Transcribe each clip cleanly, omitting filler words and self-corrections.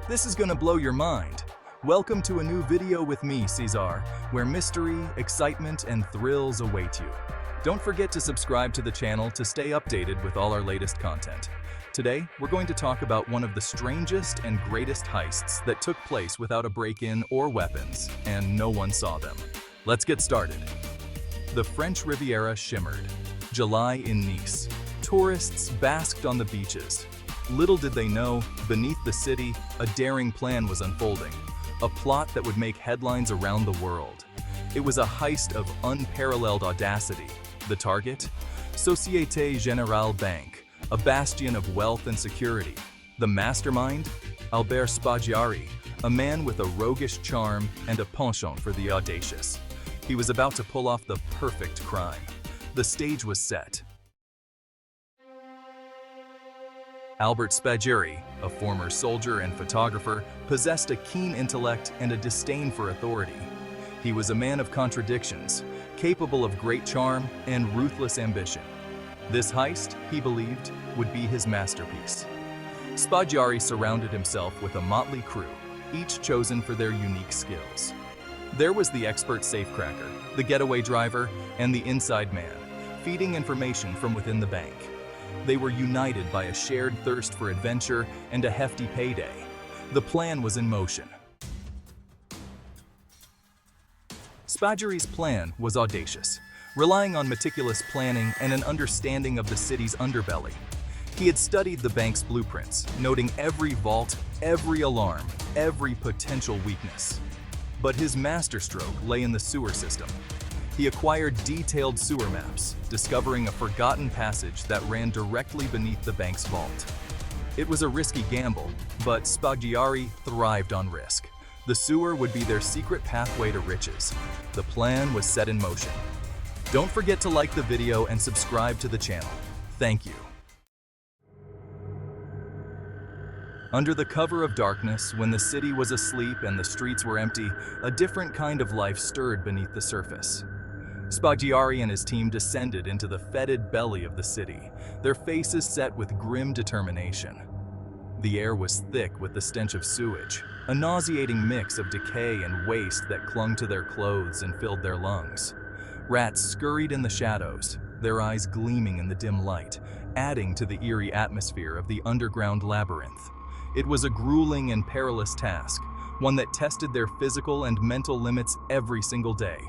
This is gonna blow your mind. Welcome to a new video with me, Cesar, where mystery, excitement, and thrills await you. Don't forget to subscribe to the channel to stay updated with all our latest content. Today, we're going to talk about one of the strangest and greatest heists that took place without a break-in or weapons, and no one saw them. Let's get started. The French Riviera shimmered. July in Nice. Tourists basked on the beaches. Little did they know, beneath the city, a daring plan was unfolding. A plot that would make headlines around the world. It was a heist of unparalleled audacity. The target? Société Générale Bank, a bastion of wealth and security. The mastermind? Albert Spaggiari, a man with a roguish charm and a penchant for the audacious. He was about to pull off the perfect crime. The stage was set. Albert Spaggiari, a former soldier and photographer, possessed a keen intellect and a disdain for authority. He was a man of contradictions, capable of great charm and ruthless ambition. This heist, he believed, would be his masterpiece. Spaggiari surrounded himself with a motley crew, each chosen for their unique skills. There was the expert safecracker, the getaway driver, and the inside man, feeding information from within the bank. They were united by a shared thirst for adventure and a hefty payday. The plan was in motion. Spaggiari's plan was audacious, relying on meticulous planning and an understanding of the city's underbelly. He had studied the bank's blueprints, noting every vault, every alarm, every potential weakness. But his masterstroke lay in the sewer system. He acquired detailed sewer maps, discovering a forgotten passage that ran directly beneath the bank's vault. It was a risky gamble, but Spaggiari thrived on risk. The sewer would be their secret pathway to riches. The plan was set in motion. Don't forget to like the video and subscribe to the channel. Thank you. Under the cover of darkness, when the city was asleep and the streets were empty, a different kind of life stirred beneath the surface. Spaggiari and his team descended into the fetid belly of the city, their faces set with grim determination. The air was thick with the stench of sewage, a nauseating mix of decay and waste that clung to their clothes and filled their lungs. Rats scurried in the shadows, their eyes gleaming in the dim light, adding to the eerie atmosphere of the underground labyrinth. It was a grueling and perilous task, one that tested their physical and mental limits every single day.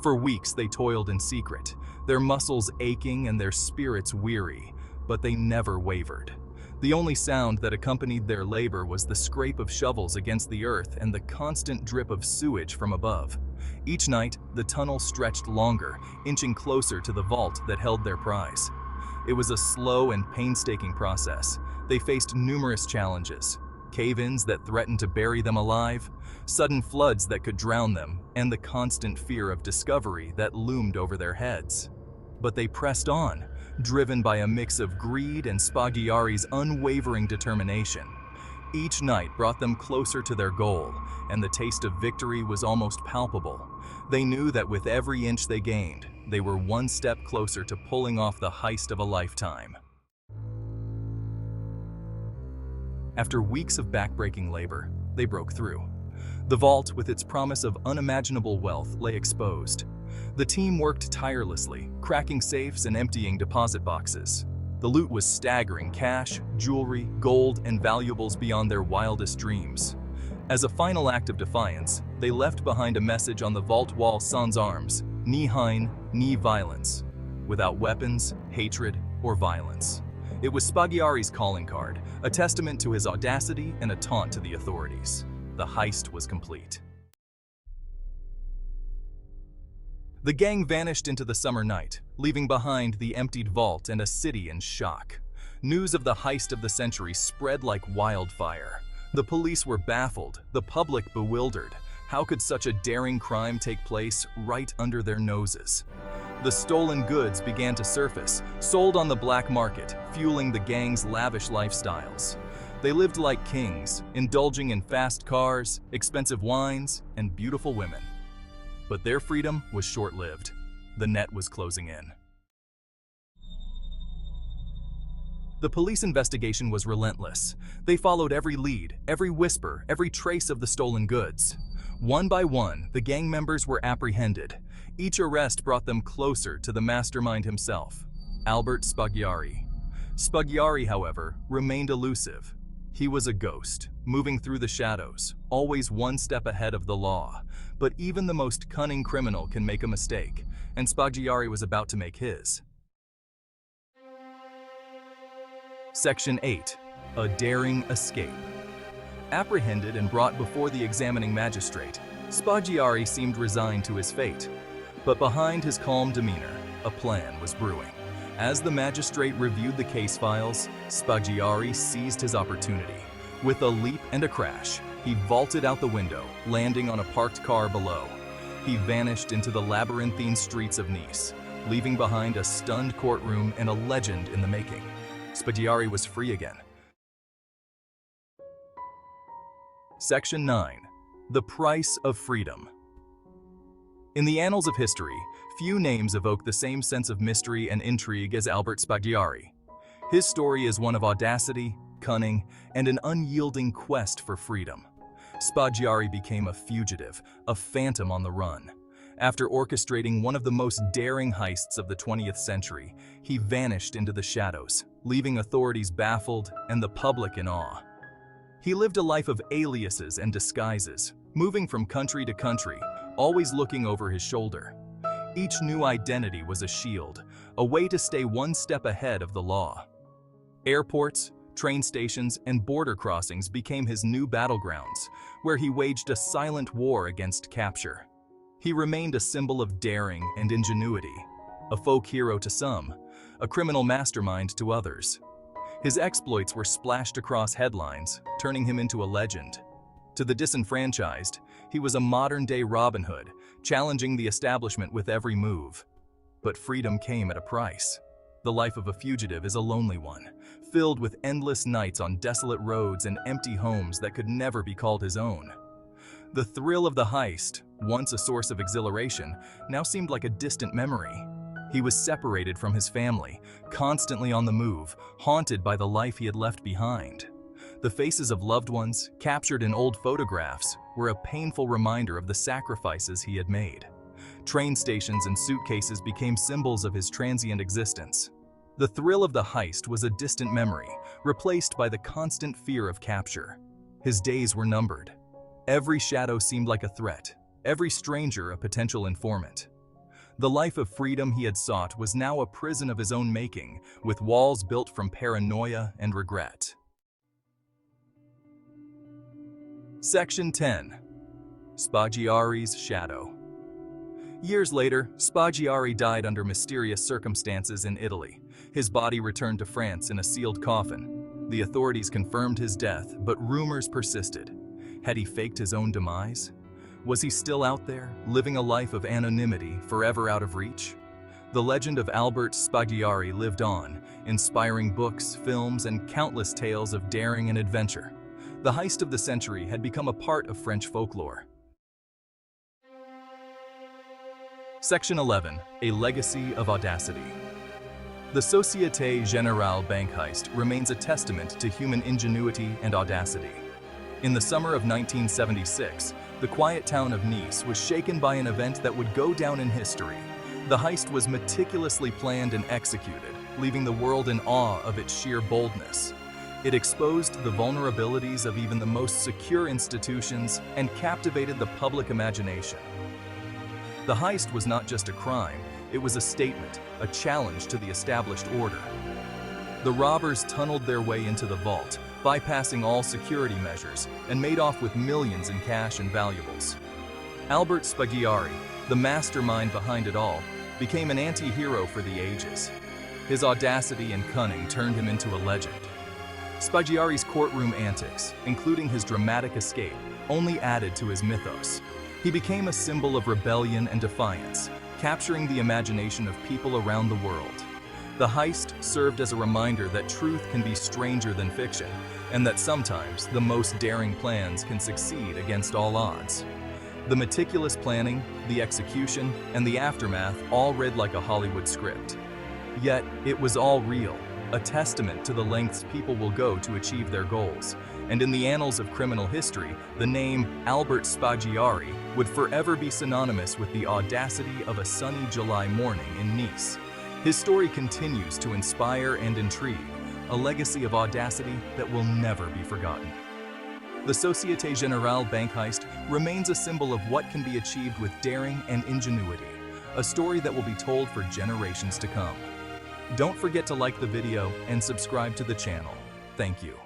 For weeks they toiled in secret, their muscles aching and their spirits weary, but they never wavered. The only sound that accompanied their labor was the scrape of shovels against the earth and the constant drip of sewage from above. Each night, the tunnel stretched longer, inching closer to the vault that held their prize. It was a slow and painstaking process. They faced numerous challenges. Cave-ins that threatened to bury them alive, sudden floods that could drown them, and the constant fear of discovery that loomed over their heads. But they pressed on, driven by a mix of greed and Spaggiari's unwavering determination. Each night brought them closer to their goal, and the taste of victory was almost palpable. They knew that with every inch they gained, they were one step closer to pulling off the heist of a lifetime. After weeks of backbreaking labor, they broke through. The vault, with its promise of unimaginable wealth, lay exposed. The team worked tirelessly, cracking safes and emptying deposit boxes. The loot was staggering: cash, jewelry, gold, and valuables beyond their wildest dreams. As a final act of defiance, they left behind a message on the vault wall: sans armes, ni haine, ni violence. Without weapons, hatred, or violence. It was Spaggiari's calling card, a testament to his audacity and a taunt to the authorities. The heist was complete. The gang vanished into the summer night, leaving behind the emptied vault and a city in shock. News of the heist of the century spread like wildfire. The police were baffled, the public bewildered. How could such a daring crime take place right under their noses? The stolen goods began to surface, sold on the black market, fueling the gang's lavish lifestyles. They lived like kings, indulging in fast cars, expensive wines, and beautiful women. But their freedom was short-lived. The net was closing in. The police investigation was relentless. They followed every lead, every whisper, every trace of the stolen goods. One by one, the gang members were apprehended. Each arrest brought them closer to the mastermind himself, Albert Spaghiari. Spaghiari, however, remained elusive. He was a ghost, moving through the shadows, always one step ahead of the law. But even the most cunning criminal can make a mistake, and Spaghiari was about to make his. Section 8. A daring escape. Apprehended and brought before the examining magistrate, Spaghiari seemed resigned to his fate. But behind his calm demeanor, a plan was brewing. As the magistrate reviewed the case files, Spaghiari seized his opportunity. With a leap and a crash, he vaulted out the window, landing on a parked car below. He vanished into the labyrinthine streets of Nice, leaving behind a stunned courtroom and a legend in the making. Spaghiari was free again. Section 9. The Price of Freedom. In the annals of history, few names evoke the same sense of mystery and intrigue as Albert Spaghiari. His story is one of audacity, cunning, and an unyielding quest for freedom. Spaghiari became a fugitive, a phantom on the run. After orchestrating one of the most daring heists of the 20th century, he vanished into the shadows, leaving authorities baffled and the public in awe. He lived a life of aliases and disguises, moving from country to country, always looking over his shoulder. Each new identity was a shield, a way to stay one step ahead of the law. Airports, train stations, and border crossings became his new battlegrounds, where he waged a silent war against capture. He remained a symbol of daring and ingenuity, a folk hero to some, a criminal mastermind to others. His exploits were splashed across headlines, turning him into a legend. To the disenfranchised, he was a modern-day Robin Hood, challenging the establishment with every move. But freedom came at a price. The life of a fugitive is a lonely one, filled with endless nights on desolate roads and empty homes that could never be called his own. The thrill of the heist, once a source of exhilaration, now seemed like a distant memory. He was separated from his family, constantly on the move, haunted by the life he had left behind. The faces of loved ones, captured in old photographs, were a painful reminder of the sacrifices he had made. Train stations and suitcases became symbols of his transient existence. The thrill of the heist was a distant memory, replaced by the constant fear of capture. His days were numbered. Every shadow seemed like a threat, every stranger a potential informant. The life of freedom he had sought was now a prison of his own making, with walls built from paranoia and regret. Section 10. Spaghiari's Shadow. Years later, Spaghiari died under mysterious circumstances in Italy. His body returned to France in a sealed coffin. The authorities confirmed his death, but rumors persisted. Had he faked his own demise? Was he still out there, living a life of anonymity, forever out of reach? The legend of Albert Spaghiari lived on, inspiring books, films, and countless tales of daring and adventure. The heist of the century had become a part of French folklore. Section 11. A Legacy of Audacity. The Société Générale bank heist remains a testament to human ingenuity and audacity. In the summer of 1976, the quiet town of Nice was shaken by an event that would go down in history. The heist was meticulously planned and executed, leaving the world in awe of its sheer boldness. It exposed the vulnerabilities of even the most secure institutions and captivated the public imagination. The heist was not just a crime, it was a statement, a challenge to the established order. The robbers tunneled their way into the vault, bypassing all security measures, and made off with millions in cash and valuables. Albert Spaghiari, the mastermind behind it all, became an anti-hero for the ages. His audacity and cunning turned him into a legend. Spaghiari's courtroom antics, including his dramatic escape, only added to his mythos. He became a symbol of rebellion and defiance, capturing the imagination of people around the world. The heist served as a reminder that truth can be stranger than fiction, and that sometimes the most daring plans can succeed against all odds. The meticulous planning, the execution, and the aftermath all read like a Hollywood script. Yet, it was all real. a testament to the lengths people will go to achieve their goals. And in the annals of criminal history, the name Albert Spaggiari would forever be synonymous with the audacity of a sunny July morning in Nice. His story continues to inspire and intrigue, a legacy of audacity that will never be forgotten. The Société Générale bank heist remains a symbol of what can be achieved with daring and ingenuity, a story that will be told for generations to come. Don't forget to like the video and subscribe to the channel. Thank you.